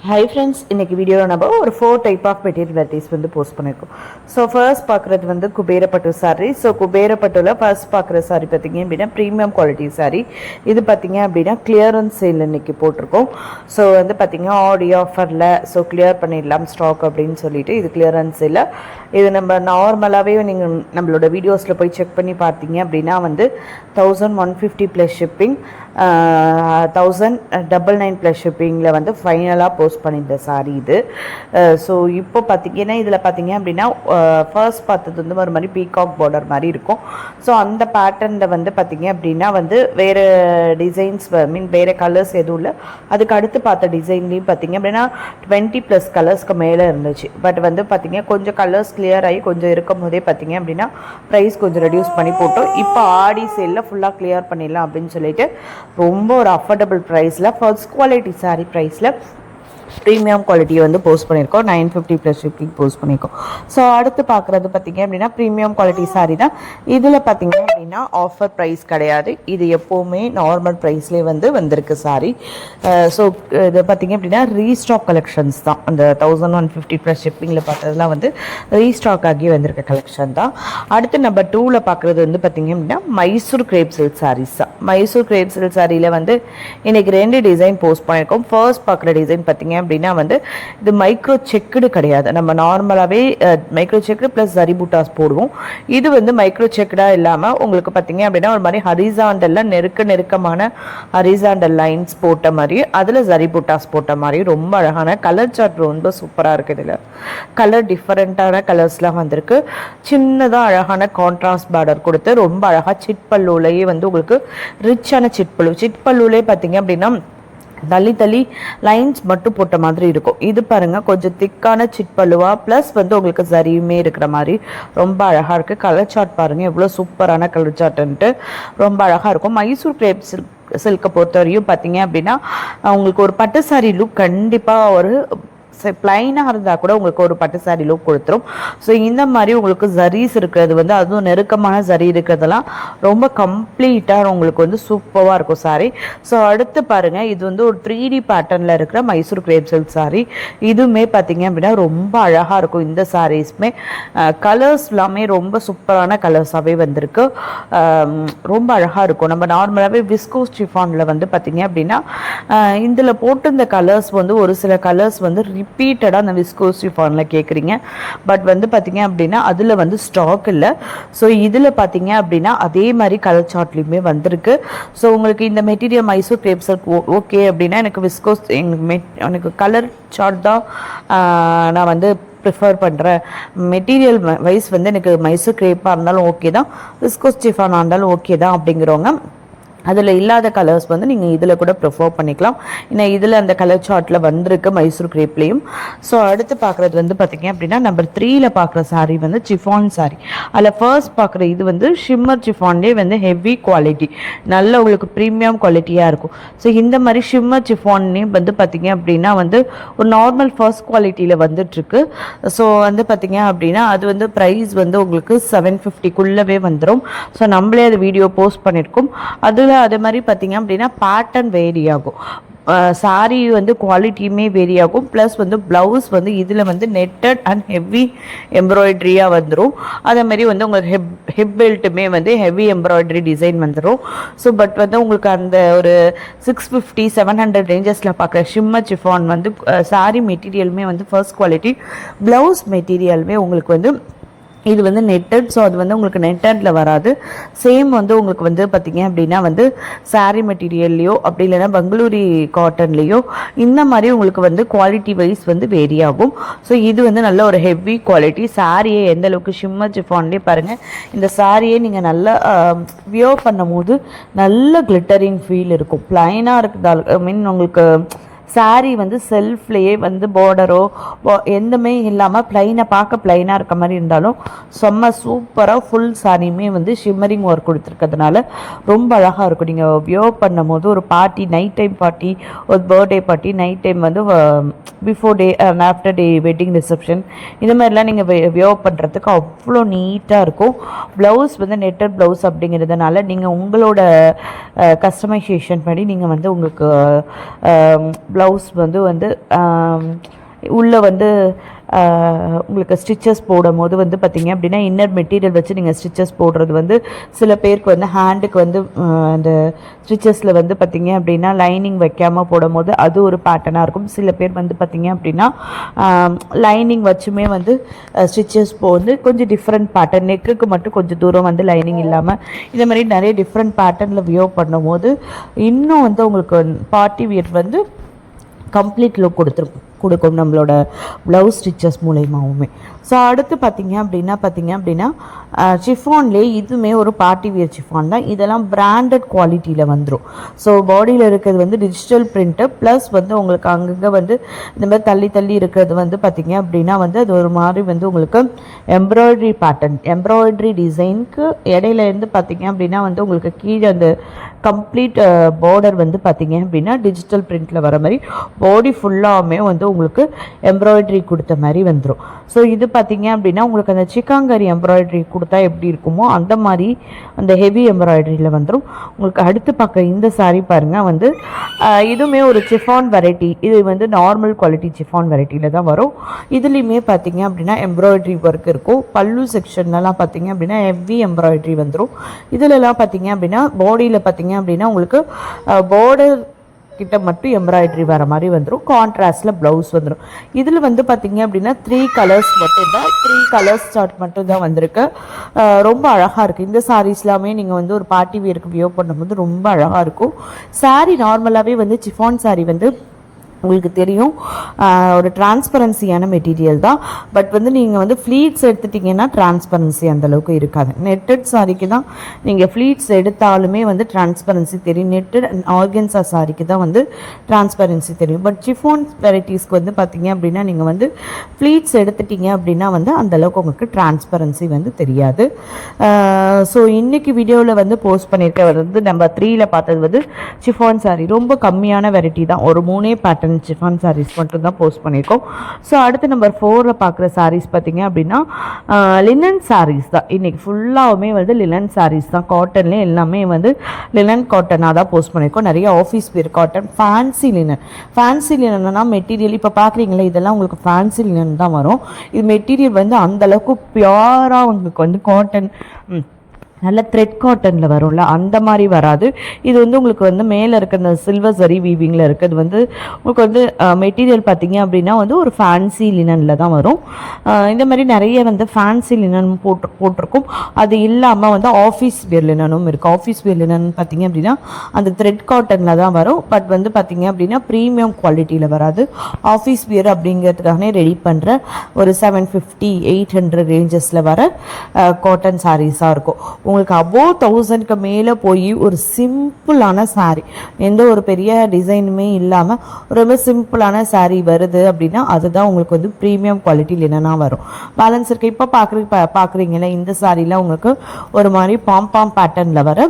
Hi friends, இன்றைக்கி வீடியோவில் நம்ம ஒரு 4 டைப் ஆஃப் மெட்டீரியல் வெரைட்டிஸ் வந்து போஸ்ட் பண்ணியிருக்கோம். ஸோ ஃபர்ஸ்ட் பார்க்குறது வந்து குபேரப்பட்டு சாரீ. ஸோ குபேரப்பட்டுவில் ஃபர்ஸ்ட் பார்க்குற சாரீ பார்த்திங்க அப்படின்னா ப்ரீமியம் குவாலிட்டி சாரீ. இது பார்த்திங்க அப்படின்னா கிளியரன்ஸ் சேல் இன்றைக்கி போட்டிருக்கோம். ஸோ வந்து பார்த்திங்கன்னா ஆடியோ ஆஃபரில் ஸோ கிளியர் பண்ணிடலாம் ஸ்டாக் அப்படின்னு சொல்லிட்டு இது கிளியரன்ஸ் சேல். இது நம்ம நார்மலாகவே நீங்கள் நம்மளோட வீடியோஸில் போய் செக் பண்ணி பார்த்தீங்க அப்படின்னா வந்து 1150 ப்ளஸ் ஷிப்பிங், 1099 ப்ளஸ் ஷிப்பிங்கில் வந்து ஃபைனலாக போஸ்ட் பண்ணியிருந்த சாரீ இது. ஸோ இப்போ பார்த்திங்கன்னா இதில் பார்த்திங்க அப்படின்னா ஃபர்ஸ்ட் பார்த்தது வந்து ஒரு மாதிரி பீகாக் பார்டர் மாதிரி இருக்கும். ஸோ அந்த பேட்டர்னில் வந்து பார்த்திங்க அப்படின்னா வந்து வேறு டிசைன்ஸ் வேறு கலர்ஸ் எதுவும் இல்லை. அதுக்கு அடுத்து பார்த்த டிசைன்லேயும் பார்த்திங்க அப்படின்னா 20+ கலர்ஸ்க்கு மேலே இருந்துச்சு. பட் வந்து பார்த்திங்க கொஞ்சம் கலர்ஸ் கிளியர் ஆகி கொஞ்சம் இருக்கும் போதே பார்த்திங்க அப்படின்னா ப்ரைஸ் கொஞ்சம் ரெடியூஸ் பண்ணி போட்டோம். இப்போ ஆடி சேலில் ஃபுல்லாக கிளியர் பண்ணிடலாம் அப்படின்னு சொல்லிட்டு ரொம்ப ஒரு அஃபோர்டபுள் ப்ரைஸில் ஃபர்ஸ்ட் குவாலிட்டி சாரீ ப்ரைஸில் ப்ரீமியம் குவாலிட்டியை வந்து போஸ்ட் பண்ணியிருக்கோம். 950 ப்ளஸ் ஷிப்பிங் போஸ்ட் பண்ணியிருக்கோம். ஸோ அடுத்து பார்க்குறது பார்த்திங்க அப்படின்னா ப்ரீமியம் குவாலிட்டி சாரீ தான். இதில் பார்த்திங்க அப்படின்னா ஆஃபர் ப்ரைஸ் கிடையாது. இது எப்போவுமே நார்மல் ப்ரைஸ்லேயே வந்து வந்திருக்கு சாரீ. ஸோ இது பார்த்திங்க அப்படின்னா ரீஸ்டாக் கலெக்ஷன்ஸ் தான். அந்த 1150 ப்ளஸ் ஷிப்பிங்கில் பார்த்ததுலாம் வந்து ரீஸ்டாக் ஆகி வந்திருக்க கலெக்ஷன் தான். அடுத்து நம்பர் 2ல் பார்க்குறது வந்து பார்த்திங்க அப்படின்னா மைசூர் கிரேப் சில்க் சாரீஸ் தான். மைசூர் கிரேப் சில்க் சாரியில் வந்து இன்றைக்கி 2 டிசைன் போஸ்ட் பண்ணியிருக்கோம். ஃபர்ஸ்ட் பார்க்குற டிசைன் பார்த்திங்க அப்படின்னா வந்து இது மைக்ரோ செக்குடு கிடையாது. நம்ம நார்மலாகவே மைக்ரோ செக்கு ப்ளஸ் ஜரி பூட்டாஸ் போடுவோம். இது வந்து மைக்ரோ செக்குடாக இல்லாமல் உங்களுக்கு பார்த்தீங்க அப்படின்னா ஒரு மாதிரி ஹரிசாண்டலில் நெருக்கமான ஹரிசாண்டல் லைன்ஸ் போட்ட மாதிரி அதில் ஜரி பூட்டாஸ் போட்ட மாதிரி ரொம்ப அழகான கலர் சார்ட் ரொம்ப சூப்பராக இருக்குது. இதில் கலர் டிஃப்ரெண்ட்டான கலர்ஸ்லாம் வந்திருக்கு. சின்னதாக அழகான கான்ட்ராஸ்ட் பார்டர் கொடுத்து ரொம்ப அழகாக சிட்பல்லூலேயே வந்து உங்களுக்கு ரிச்சான சிட்பல்லூலே பார்த்தீங்க அப்படின்னா தள்ளி லைன்ஸ் மட்டும் போட்ட மாதிரி இருக்கும். இது பாருங்கள் கொஞ்சம் திக்கான சிட்பல்லுவா ப்ளஸ் வந்து உங்களுக்கு சரியுமே இருக்கிற மாதிரி ரொம்ப அழகாக இருக்குது. கலர் சார்ட் பாருங்கள் எவ்வளோ சூப்பரான கலர் சார்ட்டுன்ட்டு ரொம்ப அழகாக இருக்கும். மைசூர் கிரேப் சில்கை பொறுத்தவரையும் பார்த்தீங்க அப்படின்னா உங்களுக்கு ஒரு பட்டு சாரி லுக் கண்டிப்பாக ஒரு பிளைனாக இருந்தால் கூட உங்களுக்கு ஒரு பட்டு சாரி லுக் கொடுத்துரும். ஸோ இந்த மாதிரி உங்களுக்கு ஜரீஸ் இருக்கிறது வந்து அதுவும் நெருக்கமான ஜரி இருக்கிறதெல்லாம் ரொம்ப கம்ப்ளீட்டாக உங்களுக்கு வந்து சூப்பராக இருக்கும் சாரி. ஸோ அடுத்து பாருங்கள் இது வந்து ஒரு 3D பேட்டர்னில் இருக்கிற மைசூர் கிரேப் சில்க் சாரி. இதுவுமே பார்த்தீங்க அப்படின்னா ரொம்ப அழகாக இருக்கும். இந்த சாரீஸுமே கலர்ஸ் எல்லாமே ரொம்ப சூப்பரான கலர்ஸாகவே வந்திருக்கு. ரொம்ப அழகாக இருக்கும். நம்ம நார்மலாகவே விஸ்கோஸ் சிஃபானில் வந்து பார்த்தீங்க அப்படின்னா இதில் போட்டு இந்த கலர்ஸ் வந்து ஒரு சில கலர்ஸ் வந்து ரிப்பீட்டடாக அந்த விஸ்கோஸ் சிஃபானில் கேட்குறீங்க. பட் வந்து பார்த்தீங்க அப்படின்னா அதில் வந்து ஸ்டாக் இல்லை. ஸோ இதில் பார்த்தீங்க அப்படின்னா அதே மாதிரி கலர் சார்ட்லேயுமே வந்திருக்கு. ஸோ உங்களுக்கு இந்த material Mysore grape silk okay அப்படின்னா எனக்கு விஸ்கோஸ் எனக்கு கலர் சார்ட் தான் நான் வந்து ப்ரிஃபர் பண்ணுறேன். மெட்டீரியல் வைஸ் வந்து எனக்கு மைசூர் கிரேப்பாக இருந்தாலும் ஓகே தான், விஸ்கோஸ் சிஃபானாக இருந்தாலும் ஓகே தான் அப்படிங்கிறவங்க அதில் இல்லாத கலர்ஸ் வந்து நீங்கள் இதில் கூட ப்ரிஃபர் பண்ணிக்கலாம். ஏன்னா இதில் அந்த கலர் சார்ட்டில் வந்திருக்கு மைசூர் கிரேப்லேயும். ஸோ அடுத்து பார்க்குறது வந்து பார்த்திங்க அப்படின்னா நம்பர் 3ல் பார்க்குற சாரீ வந்து சிஃபான் சாரீ. அதில் ஃபர்ஸ்ட் பார்க்குற இது வந்து ஷிம்மர் சிஃபான்லேயே வந்து ஹெவி குவாலிட்டி நல்ல உங்களுக்கு ப்ரீமியம் குவாலிட்டியாக இருக்கும். ஸோ இந்த மாதிரி ஷிம்மர் சிஃபான்லேயே வந்து பார்த்திங்க அப்படின்னா வந்து ஒரு நார்மல் ஃபர்ஸ்ட் குவாலிட்டியில் வந்துட்டுருக்கு. ஸோ வந்து பார்த்திங்க அப்படின்னா அது வந்து ப்ரைஸ் வந்து உங்களுக்கு 750க்குள்ளவே வந்துடும். ஸோ நம்மளே அது வீடியோ போஸ்ட் பண்ணியிருக்கோம். அதில் அதே மாதிரி பார்த்தீங்க அப்படின்னா பேட்டர்ன் வேரி ஆகும். சாரீ வந்து குவாலிட்டியுமே வேரி ஆகும். ப்ளஸ் வந்து ப்ளவுஸ் வந்து இதில் வந்து நெட்டட் அண்ட் ஹெவி எம்ப்ராய்டரியாக வந்துடும். அதே மாதிரி வந்து உங்களுக்கு ஹிப் பெல்ட்டுமே வந்து ஹெவி எம்ப்ராய்டரி டிசைன் வந்துடும். ஸோ பட் வந்து உங்களுக்கு அந்த ஒரு 650-700 ரேஞ்சஸில் பார்க்குற ஷிம்மர் சிஃபான் வந்து சாரீ மெட்டீரியலுமே வந்து ஃபர்ஸ்ட் குவாலிட்டி, ப்ளவுஸ் மெட்டீரியலுமே உங்களுக்கு வந்து இது வந்து நெட்டட். ஸோ அது வந்து உங்களுக்கு நெட்டடில் வராது. சேம் வந்து உங்களுக்கு வந்து பார்த்திங்க அப்படின்னா வந்து சாரீ மெட்டீரியல்லையோ அப்படி இல்லைன்னா பெங்களூரி காட்டன்லேயோ இந்த மாதிரி உங்களுக்கு வந்து குவாலிட்டி வைஸ் வந்து வேரி ஆகும். ஸோ இது வந்து நல்ல ஒரு ஹெவி குவாலிட்டி. சாரியே எந்த அளவுக்கு ஷிம்மர் சிஃபான்லேயே பாருங்கள் இந்த சாரியே நீங்கள் நல்லா வியர் பண்ணும் போது நல்ல கிளிட்டரிங் ஃபீல் இருக்கும். ப்ளைனாக இருக்குதால் மீன் உங்களுக்கு சாரீ வந்து செல்ஃப்லேயே வந்து பார்டரோ எந்தமே இல்லாமல் ப்ளைனாக பார்க்க ப்ளைனாக இருக்க மாதிரி இருந்தாலும் செம்ம சூப்பராக ஃபுல் சாரியுமே வந்து ஷிம்மரிங் ஒர்க் கொடுத்துருக்கிறதுனால ரொம்ப அழகாக இருக்கும். நீங்கள் வியர் பண்ணும் போது ஒரு பார்ட்டி, நைட் டைம் பார்ட்டி, ஒரு பர்த்டே பார்ட்டி, நைட் டைம் வந்து before day and after day wedding reception இந்த மாதிரிலாம் நீங்கள் வியர் பண்ணுறதுக்கு அவ்வளோ நீட்டாக இருக்கும். ப்ளவுஸ் வந்து நெட்டட் ப்ளவுஸ் அப்படிங்கிறதுனால நீங்கள் உங்களோட கஸ்டமைசேஷன் படி நீங்கள் வந்து உங்களுக்கு ப்ளவுஸ் வந்து உள்ளே வந்து உங்களுக்கு ஸ்டிச்சஸ் போடும் போது வந்து பார்த்திங்க அப்படின்னா இன்னர் மெட்டீரியல் வச்சு நீங்கள் ஸ்டிச்சஸ் போடுறது வந்து சில பேருக்கு வந்து ஹேண்டுக்கு வந்து அந்த ஸ்டிச்சஸில் வந்து பார்த்திங்க அப்படின்னா லைனிங் வைக்காமல் போடும் போது அது ஒரு பேட்டர்னாக இருக்கும். சில பேர் வந்து பார்த்திங்க அப்படின்னா லைனிங் வச்சுமே வந்து ஸ்டிச்சஸ் வந்து கொஞ்சம் டிஃப்ரெண்ட் பேட்டர்ன், நெக்குக்கு மட்டும் கொஞ்சம் தூரம் வந்து லைனிங் இல்லாமல் இந்த மாதிரி நிறைய டிஃப்ரெண்ட் பேட்டர்னில் வியோ பண்ணும்போது இன்னும் வந்து உங்களுக்கு பார்ட்டி வியர் வந்து கம்ப்ளீட் லுக் கொடுக்கும் நம்மளோட ப்ளவுஸ் ஸ்டிச்சஸ் மூலயமாவுமே. ஸோ அடுத்து பார்த்திங்க அப்படின்னா சிஃபான்லேயே இதுவுமே ஒரு பார்ட்டி வியர் சிஃபான் தான். இதெல்லாம் பிராண்டட் குவாலிட்டியில் வந்துடும். ஸோ பாடியில் இருக்கிறது வந்து டிஜிட்டல் பிரிண்ட்டு ப்ளஸ் வந்து உங்களுக்கு அங்கங்கே வந்து இந்த மாதிரி தள்ளி தள்ளி இருக்கிறது வந்து பார்த்திங்க அப்படின்னா வந்து அது ஒரு மாதிரி வந்து உங்களுக்கு எம்ப்ராய்டரி பேட்டர்ன், எம்ப்ராய்டரி டிசைனுக்கு இடையில இருந்து பார்த்திங்க அப்படின்னா வந்து உங்களுக்கு கீழே அந்த கம்ப்ளீட் பார்டர் வந்து பார்த்திங்க அப்படின்னா டிஜிட்டல் பிரிண்டில் வர மாதிரி பாடி ஃபுல்லாகவுமே வந்து உங்களுக்கு எம்ப்ராய்டரி கொடுத்த மாதிரி வந்துடும். ஸோ இது பார்த்திங்க அப்படின்னா உங்களுக்கு அந்த சிக்காங்கரி எம்ப்ராய்டரி கொடுத்தா எப்படி இருக்குமோ அந்த மாதிரி அந்த ஹெவி எம்ப்ராய்டரியில் வந்துடும். உங்களுக்கு அடுத்து பார்க்க இந்த சாரீ பாருங்கள் வந்து இதுவுமே ஒரு சிஃபான் வெரைட்டி. இது வந்து நார்மல் குவாலிட்டி சிஃபான் வெரைட்டியில் தான் வரும். இதுலேயுமே பார்த்திங்க அப்படின்னா எம்ப்ராய்டரி ஒர்க் இருக்கும். பல்லு செக்ஷன்லாம் பார்த்திங்க அப்படின்னா ஹெவி எம்ப்ராய்டரி வந்துடும். இதிலலாம் பார்த்திங்க அப்படின்னா பாடியில் பார்த்திங்க அப்படின்னா உங்களுக்கு பார்டர் கிட்ட மட்டும் எம்ப்ராய்டரி வர மாதிரி வந்துடும். கான்ட்ராஸ்டில் ப்ளவுஸ் வந்துடும். இதில் வந்து பார்த்திங்க அப்படின்னா 3 கலர்ஸ் மட்டும்தான், 3 கலர்ஸ் சார்ட் மட்டும்தான் வந்திருக்கு. ரொம்ப அழகாக இருக்குது. இந்த சாரீஸ்லாமே நீங்கள் வந்து ஒரு பார்ட்டி வியருக்கு வியோ பண்ணும்போது ரொம்ப அழகாக இருக்கும். சாரீ நார்மலாகவே வந்து சிஃபான் சாரீ வந்து உங்களுக்கு தெரியும் ஒரு டிரான்ஸ்பரன்சியான மெட்டீரியல் தான். பட் வந்து நீங்கள் வந்து ஃப்ளீட்ஸ் எடுத்துட்டிங்கன்னா டிரான்ஸ்பரன்சி அந்தளவுக்கு இருக்காது. நெட்டட் சாரிக்கு தான் நீங்கள் ஃப்ளீட்ஸ் எடுத்தாலுமே வந்து டிரான்ஸ்பரன்சி தெரியும். நெட்டட் அண்ட் ஆர்கன்ஸா சாரிக்கு தான் வந்து டிரான்ஸ்பரன்சி தெரியும். பட் சிஃபான் வெரைட்டிஸ்க்கு வந்து பார்த்திங்க அப்படின்னா நீங்கள் வந்து ஃப்ளீட்ஸ் எடுத்துட்டிங்க அப்படின்னா வந்து அந்தளவுக்கு உங்களுக்கு டிரான்ஸ்பரன்சி வந்து தெரியாது. ஸோ இன்றைக்கி வீடியோவில் வந்து போஸ்ட் பண்ணியிருக்க வந்து நம்பர் 3ல் பார்த்தது வந்து சிஃபான் சாரி ரொம்ப கம்மியான வெரைட்டி தான். ஒரு 3 பேட்டர்ன் சிஃபான் சாரீஸ் மட்டும் தான் போஸ்ட் பண்ணியிருக்கோம். ஸோ அடுத்து நம்பர் 4ல் பார்க்குற சாரீஸ் பார்த்திங்க அப்படின்னா லினன் சாரீஸ் தான். இன்றைக்கி ஃபுல்லாகவுமே வந்து லினன் சாரீஸ் தான். காட்டன்லேயே எல்லாமே வந்து லினன் காட்டனாக தான் போஸ்ட் பண்ணியிருக்கோம். நிறைய office wear cotton, fancy linen. Fancy லினன்னா மெட்டீரியல் இப்போ பார்க்குறீங்களா இதெல்லாம் உங்களுக்கு ஃபேன்சி லினன் தான் வரும். இது மெட்டீரியல் வந்து அந்தளவுக்கு பியூராக உங்களுக்கு வந்து காட்டன் நல்ல த்ரெட் காட்டனில் வரும்ல அந்த மாதிரி வராது. இது வந்து உங்களுக்கு வந்து மேலே இருக்க அந்த சில்வர் சரி வீவிங்கில் இருக்கிறது வந்து உங்களுக்கு வந்து மெட்டீரியல் பார்த்திங்க அப்படின்னா வந்து ஒரு ஃபேன்சி லினனில் தான் வரும். இந்த மாதிரி நிறைய வந்து ஃபேன்சி லினன் போட்டிருக்கும். அது இல்லாமல் வந்து ஆஃபீஸ் வேர் லினனும் இருக்குது. ஆஃபீஸ் வேர் லினன் பார்த்திங்க அப்படின்னா அந்த த்ரெட் காட்டனில் தான் வரும். பட் வந்து பார்த்திங்க அப்படின்னா ப்ரீமியம் குவாலிட்டியில் வராது. ஆஃபீஸ் வேர் அப்படிங்கிறதுக்காகவே ரெடி பண்ணுற ஒரு 750 800 ரேஞ்சஸில் வர காட்டன் சாரீஸாக இருக்கும். உங்களுக்கு அபோவ் 1000க்கு மேலே போய் ஒரு சிம்பிளான சாரீ, எந்த ஒரு பெரிய டிசைனுமே இல்லாமல் ரொம்ப சிம்பிளான சாரீ வருது அப்படின்னா அதுதான் உங்களுக்கு வந்து ப்ரீமியம் குவாலிட்டி இல்லைன்னா வரும். பேலன்ஸ் இருக்குது. இப்போ பார்க்குறீங்களே இந்த சாரீலாம் உங்களுக்கு ஒரு மாதிரி பாம் பேட்டர்னில் வர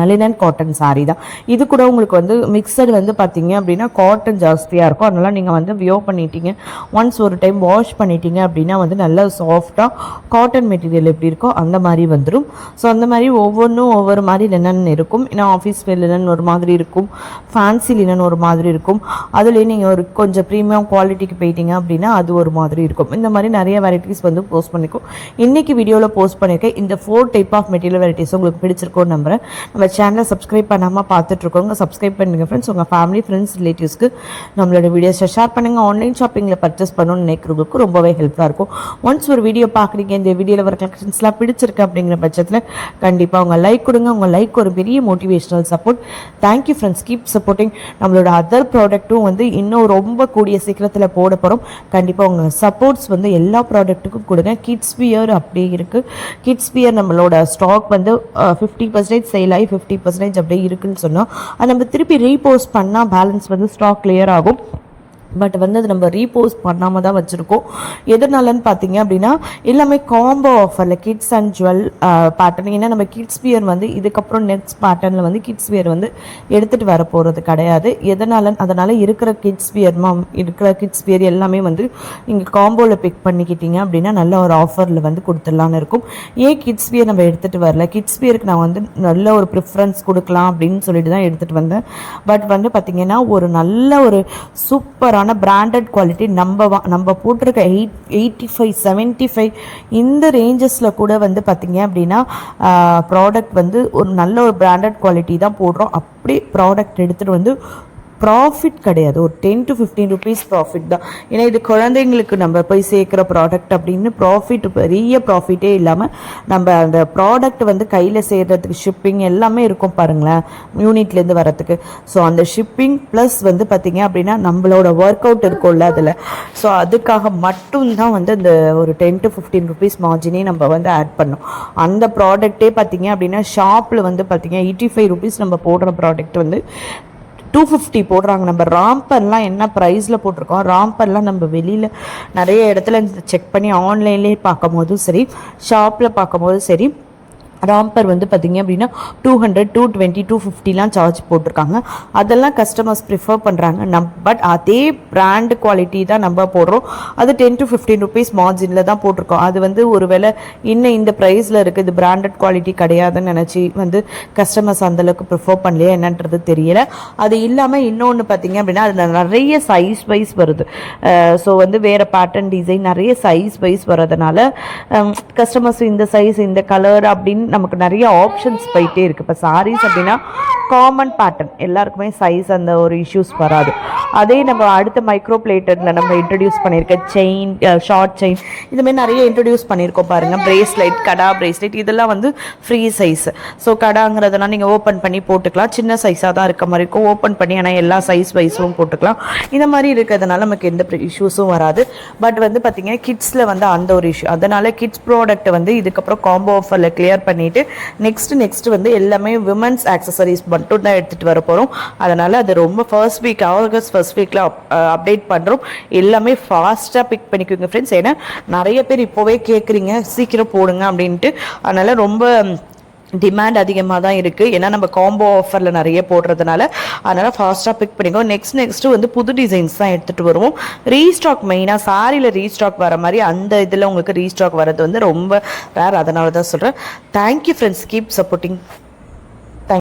லினன் காட்டன் சாரீ தான். இது கூட உங்களுக்கு வந்து மிக்சடு வந்து பார்த்திங்க அப்படின்னா காட்டன் ஜாஸ்தியாக இருக்கும். அதனால் நீங்கள் வந்து வியோ பண்ணிட்டீங்க, ஒன்ஸ் ஒரு டைம் வாஷ் பண்ணிட்டீங்க அப்படின்னா வந்து நல்லா சாஃப்டாக காட்டன் மெட்டீரியல் எப்படி இருக்கோ அந்த மாதிரி வந்துடும். ஸோ அந்த மாதிரி ஒவ்வொன்றும் ஒவ்வொரு மாதிரி லினன் இருக்கும். ஏன்னா ஆஃபீஸ் வேர் லினன் ஒரு மாதிரி இருக்கும், ஃபேன்சி லினன் ஒரு மாதிரி இருக்கும். அதுலேயே நீங்கள் ஒரு கொஞ்சம் ப்ரீமியம் குவாலிட்டிக்கு போயிட்டீங்க அப்படின்னா அது ஒரு மாதிரி இருக்கும். இந்த மாதிரி நிறைய வெரைட்டிஸ் வந்து போஸ்ட் பண்ணிக்கும். இன்றைக்கி வீடியோவில் போஸ்ட் பண்ணியிருக்கேன் இந்த 4 டைப் ஆஃப் மெட்டீரியல் வெரைட்டிஸ் உங்களுக்கு பிடிச்சிருக்கோன்னு நம்புகிறேன். நம்ம சேனலை சப்ஸ்கிரைப் பண்ணாமல் பார்த்துட்ருக்கோங்க, சப்ஸ்கிரைப் பண்ணுங்கள் ஃப்ரெண்ட்ஸ். உங்கள் ஃபேமிலி ஃப்ரெண்ட்ஸ் ரிலேட்டிவ்ஸ்க்கு நம்மளோட வீடியோஸை ஷேர் பண்ணுங்கள். ஆன்லைன் ஷாப்பிங்கில் பர்ச்சேஸ் பண்ணணும்னு நினைக்கிறவங்களுக்கு ரொம்பவே ஹெல்ப்ஃபுல்லாக இருக்கும். ஒன்ஸ் ஒரு வீடியோ பார்க்குறீங்க, இந்த வீடியோவில் வர கலெக்ஷன்ஸ்லாம் பிடிச்சிருக்கு அப்படிங்கிற பட்சத்தில் கண்டிப்பாக உங்கள் லைக் கொடுங்க. உங்கள் லைக் ஒரு பெரிய motivational support. Thank you friends, keep supporting. நம்மளோட அதர் ப்ராடக்ட்டும் வந்து இன்னும் ரொம்ப கூடிய சீக்கிரத்தில் போட போகிறோம். கண்டிப்பாக உங்கள் சப்போர்ட்ஸ் வந்து எல்லா ப்ராடக்ட்டுக்கும் கொடுங்க. கிட்ஸ் வியர் அப்படியே இருக்குது. கிட்ஸ் வியர் நம்மளோட ஸ்டாக் வந்து 50% சேல் ஆகி 50% அப்படியே இருக்குன்னு சொன்னோம். அது நம்ம திருப்பி ரீபோஸ்ட் பண்ணால் பேலன்ஸ் வந்து ஸ்டாக் கிளியர் ஆகும். பட் வந்து அது நம்ம ரீபோஸ்ட் பண்ணாமல் தான் வச்சுருக்கோம். எதனாலன்னு பார்த்தீங்க அப்படின்னா எல்லாமே காம்போ ஆஃபரில் கிட்ஸ் அண்ட் ஜுவல் பேட்டர்ன். ஏன்னா நம்ம கிட்ஸ் வியர் வந்து இதுக்கப்புறம் நெக்ஸ்ட் பேட்டர்னில் வந்து கிட்ஸ் வியர் வந்து எடுத்துகிட்டு வர போகிறது கிடையாது. அதனால் இருக்கிற கிட்ஸ் வியர் எல்லாமே வந்து நீங்கள் காம்போவில் பிக் பண்ணிக்கிட்டீங்க அப்படின்னா நல்ல ஒரு ஆஃபரில் வந்து கொடுத்துடலான்னு இருக்கும். ஏன் கிட்ஸ் வியர் நம்ம எடுத்துகிட்டு வரல, கிட்ஸ் வியருக்கு நான் வந்து நல்ல ஒரு ப்ரிஃபரன்ஸ் கொடுக்கலாம் அப்படின்னு சொல்லிட்டு தான் எடுத்துகிட்டு வந்தேன். பட் வந்து பார்த்திங்கன்னா ஒரு நல்ல ஒரு சூப்பரான பிராண்டட் குவாலிட்டி நம்ம போட்டிருக்க 85-75 இந்த ரேஞ்சஸில் கூட வந்து பார்த்திங்க அப்படின்னா ப்ராடக்ட் வந்து ஒரு நல்ல ஒரு பிராண்டட் குவாலிட்டி தான் போடுறோம். அப்படி ப்ராடக்ட் எடுத்துகிட்டு வந்து ப்ராஃபிட் கிடையாது, ஒரு 10 to 15 rupees ப்ராஃபிட் தான். ஏன்னா இது குழந்தைங்களுக்கு நம்ம போய் சேர்க்குற ப்ராடக்ட் அப்படின்னு பெரிய ப்ராஃபிட்டே இல்லாமல் நம்ம அந்த ப்ராடக்ட் வந்து கையில் சேர்கிறதுக்கு ஷிப்பிங் எல்லாமே இருக்கும் பாருங்களேன், யூனிட்லேருந்து வரத்துக்கு. ஸோ அந்த ஷிப்பிங் ப்ளஸ் வந்து பார்த்திங்க அப்படின்னா நம்மளோட ஒர்க் அவுட் இருக்கும்ல அதில், ஸோ அதுக்காக மட்டும்தான் வந்து இந்த ஒரு 10 to 15 rupees மார்ஜினே நம்ம வந்து ஆட் பண்ணோம். அந்த ப்ராடக்ட்டே பார்த்திங்க அப்படின்னா ஷாப்பில் வந்து பார்த்திங்க 85 rupees நம்ம போடுற ப்ராடக்ட் வந்து 250 போடுறாங்க. நம்ம ராம்பர்லாம் என்ன ப்ரைஸில் போட்டிருக்கோம், ராம்பர்லாம் நம்ம வெளியில் நிறைய இடத்துல செக் பண்ணி ஆன்லைன்லேயே பார்க்கும் போதும் சரி, ஷாப்பில் பார்க்கும் போதும் சரி, ராம்பர் வந்து பார்த்திங்க அப்படின்னா 200, 220, 250லாம் சார்ஜ் போட்டிருக்காங்க. அதெல்லாம் கஸ்டமர்ஸ் ப்ரிஃபர் பண்ணுறாங்க. பட் அதே பிராண்ட் குவாலிட்டி தான் நம்ம போடுறோம். அது 10 to 15 rupees மார்ஜினில் தான் போட்டிருக்கோம். அது வந்து ஒரு வேளை இன்னும் இந்த ப்ரைஸில் இருக்குது, இது பிராண்டட் குவாலிட்டி கிடையாதுன்னு நினச்சி வந்து கஸ்டமர்ஸ் அந்தளவுக்கு ப்ரிஃபர் பண்ணலையே என்னன்றது தெரியலை. அது இல்லாமல் இன்னொன்று பார்த்திங்க அப்படின்னா அதில் நிறைய சைஸ் வைஸ் வருது. ஸோ வந்து வேறு பேட்டர்ன் டிசைன் நிறைய சைஸ் வைஸ் வர்றதுனால கஸ்டமர்ஸ் இந்த சைஸ் இந்த கலர் அப்படின்னு நமக்கு நிறைய ஆப்ஷன்ஸ் போயிட்டே இருக்குது. இப்போ சாரீஸ் அப்படின்னா காமன் பேட்டர்ன் எல்லாருக்குமே சைஸ் அந்த ஒரு இஷ்யூஸ் வராது. அதே நம்ம அடுத்த மைக்ரோ பிளேட்டடில் நம்ம இன்ட்ரடியூஸ் பண்ணியிருக்க செயின், ஷார்ட் செயின், இதுமாதிரி நிறைய இன்ட்ரடியூஸ் பண்ணியிருக்கோம் பாருங்கள். பிரேஸ்லைட், கடா பிரேஸ்லைட் இதெல்லாம் வந்து ஃப்ரீ சைஸ். ஸோ கடாங்கிறதெல்லாம் நீங்கள் ஓப்பன் பண்ணி போட்டுக்கலாம். சின்ன சைஸாக தான் இருக்க மாதிரி இருக்கும், ஓப்பன் பண்ணி ஆனால் எல்லா சைஸ் வைஸும் போட்டுக்கலாம். இந்த மாதிரி இருக்கிறதுனால நமக்கு எந்த இஷ்யூஸும் வராது. பட் வந்து பார்த்திங்கன்னா கிட்ஸில் வந்து அந்த ஒரு இஷ்யூ, அதனால் கிட்ஸ் ப்ராடக்ட் வந்து இதுக்கப்புறம் காம்போ ஆஃபரில் கிளியர் பண்ணிவிட்டு நெக்ஸ்ட் வந்து எல்லாமே விமன்ஸ் ஆக்சசரிஸ் மட்டும் தான் எடுத்துகிட்டு வர போகிறோம். அதனால் அது ரொம்ப ஆகஸ்ட் ஃபர்ஸ்ட் வீக்கில் அப்டேட் பண்ணுறோம். எல்லாமே ஃபாஸ்ட்டாக பிக் பண்ணிக்கோங்க ஃப்ரெண்ட்ஸ். ஏன்னா நிறைய பேர் இப்போவே கேட்குறீங்க சீக்கிரம் போடுங்க அப்படின்ட்டு. அதனால் ரொம்ப டிமாண்ட் அதிகமாக தான் இருக்குது. ஏன்னா நம்ம காம்போ ஆஃபரில் நிறைய போடுறதுனால அதனால் ஃபாஸ்ட்டாக பிக் பண்ணிக்கோ. நெக்ஸ்ட்டு வந்து புது டிசைன்ஸ் தான் எடுத்துகிட்டு வருவோம். ரீஸ்டாக் மெயினாக சாரியில் ரீஸ்டாக் வர மாதிரி அந்த இதில் உங்களுக்கு ரீஸ்டாக் வர்றது வந்து ரொம்ப ரேர். அதனால தான் சொல்கிறேன். Thank you friends, keep supporting.